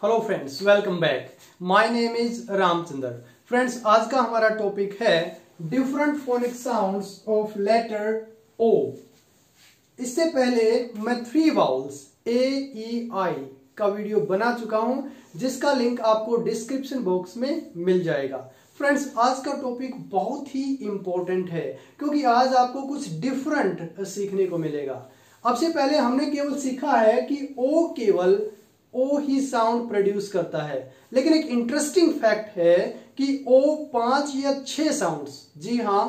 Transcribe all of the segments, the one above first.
Hello friends, welcome back. My name is Ramchandra. Friends, आज का हमारा टॉपिक है different phonic sounds of letter O. इससे पहले मैं 3 वाउल्स ए ई आई का वीडियो बना चुका हूं, जिसका लिंक आपको डिस्क्रिप्शन बॉक्स में मिल जाएगा। फ्रेंड्स, आज का टॉपिक बहुत ही इंपॉर्टेंट है क्योंकि आज आपको कुछ डिफरेंट सीखने को मिलेगा। अब से पहले हमने केवल सीखा है कि ओ केवल ओ ही साउंड प्रोड्यूस करता है, लेकिन एक इंटरेस्टिंग फैक्ट है कि ओ 5 या 6 साउंड्स, जी हाँ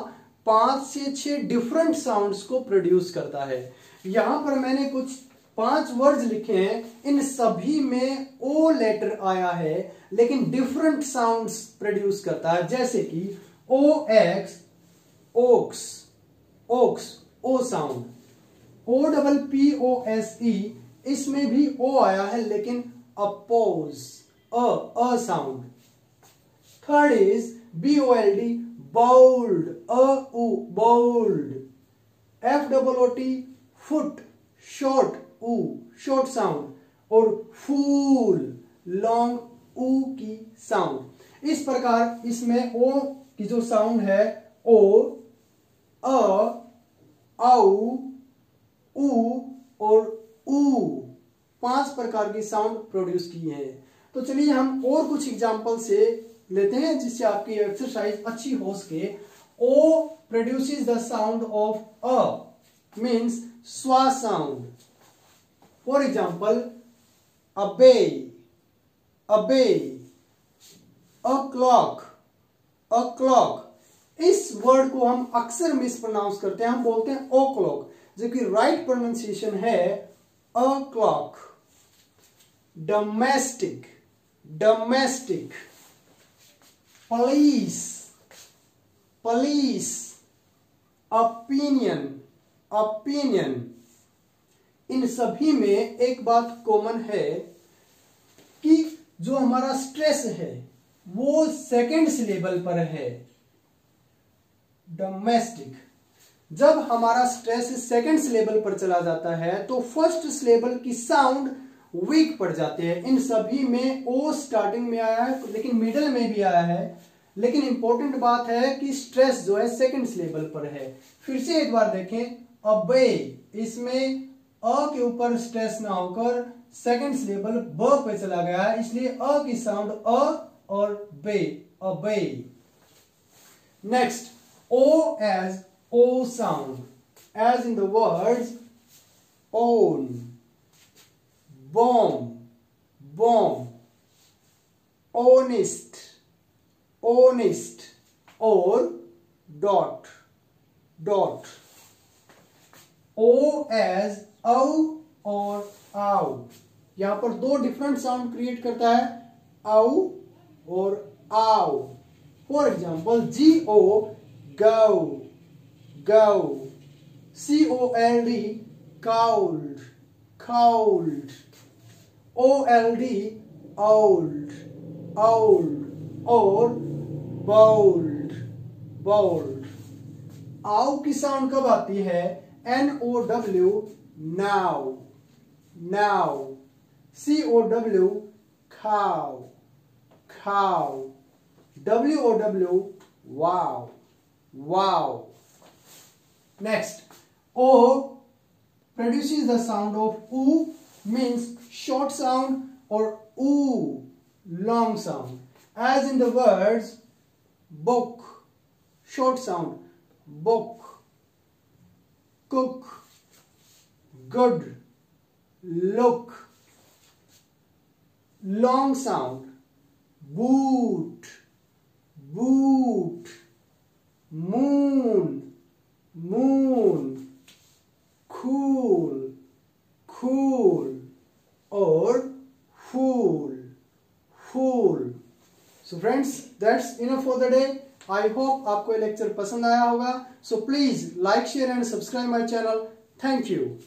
5 से 6 डिफरेंट साउंड्स को प्रोड्यूस करता है। यहां पर मैंने कुछ 5 वर्ड्स लिखे हैं, इन सभी में ओ लेटर आया है लेकिन डिफरेंट साउंड्स प्रोड्यूस करता है, जैसे कि O X, ox, ox O sound, O double P O S E, इसमें भी ओ आया है लेकिन oppose, a sound. Third is B O L D, bold, bold. F double O T, foot, short, short sound. और fool, long ऊ की sound. इस प्रकार इसमें ओ की जो साउंड है ओ, औ, ऊ और ऊ, 5 प्रकार की साउंड प्रोड्यूस की है। तो चलिए हम और कुछ एग्जांपल से लेते हैं जिससे आपकी एक्सरसाइज अच्छी हो सके। O produces the sound of a, means schwa sound. For example अबे, अबे, अ क्लॉक, अ क्लॉक। इस वर्ड को हम अक्सर मिस प्रोनाउंस करते हैं, हम बोलते हैं ओ क्लॉक, जबकि राइट प्रोनाउंसिएशन है o'clock. Domestic, domestic. Police, police. Opinion, opinion. इन सभी में एक बात कॉमन है कि जो हमारा स्ट्रेस है वो सेकंड सिलेबल पर है। डोमेस्टिक। जब हमारा स्ट्रेस सेकंड सिलेबल पर चला जाता है तो फर्स्ट सिलेबल की साउंड वीक पड़ जाती है। इन सभी में ओ स्टार्टिंग में आया है लेकिन मिडिल में भी आया है, लेकिन इंपॉर्टेंट बात है कि स्ट्रेस जो है सेकंड सिलेबल पर है। फिर से एक बार देखें, अबे, इसमें अ के ऊपर स्ट्रेस ना होकर सेकंड सिलेबल ब पे चला गया है, इसलिए अ की साउंड अ और बे, अबे। Next, O as O sound, as in the words own, bomb, bomb, honest, honest, or dot, dot. O as ow और ow, यहां पर 2 डिफरेंट साउंड क्रिएट करता है, ow और ow। For example G-O, go, go. C-O-L-D, cold, cold. O-L-D, old, old. और bold, bold. आओ की sound कब आती है? N-O-W, now, now. C-O-W, cow, cow. W-O-W, wow, wow. Next, O produces the sound of oo, means short sound, or oo, long sound. As in the words book, short sound, book, cook, good, look. Long sound, boot, boot, moon, moon, cool, cool, or fool, fool. So friends, that's enough for the day. I hope आपको ये lecture पसंद आया होगा. So please like, share and subscribe my channel. Thank you.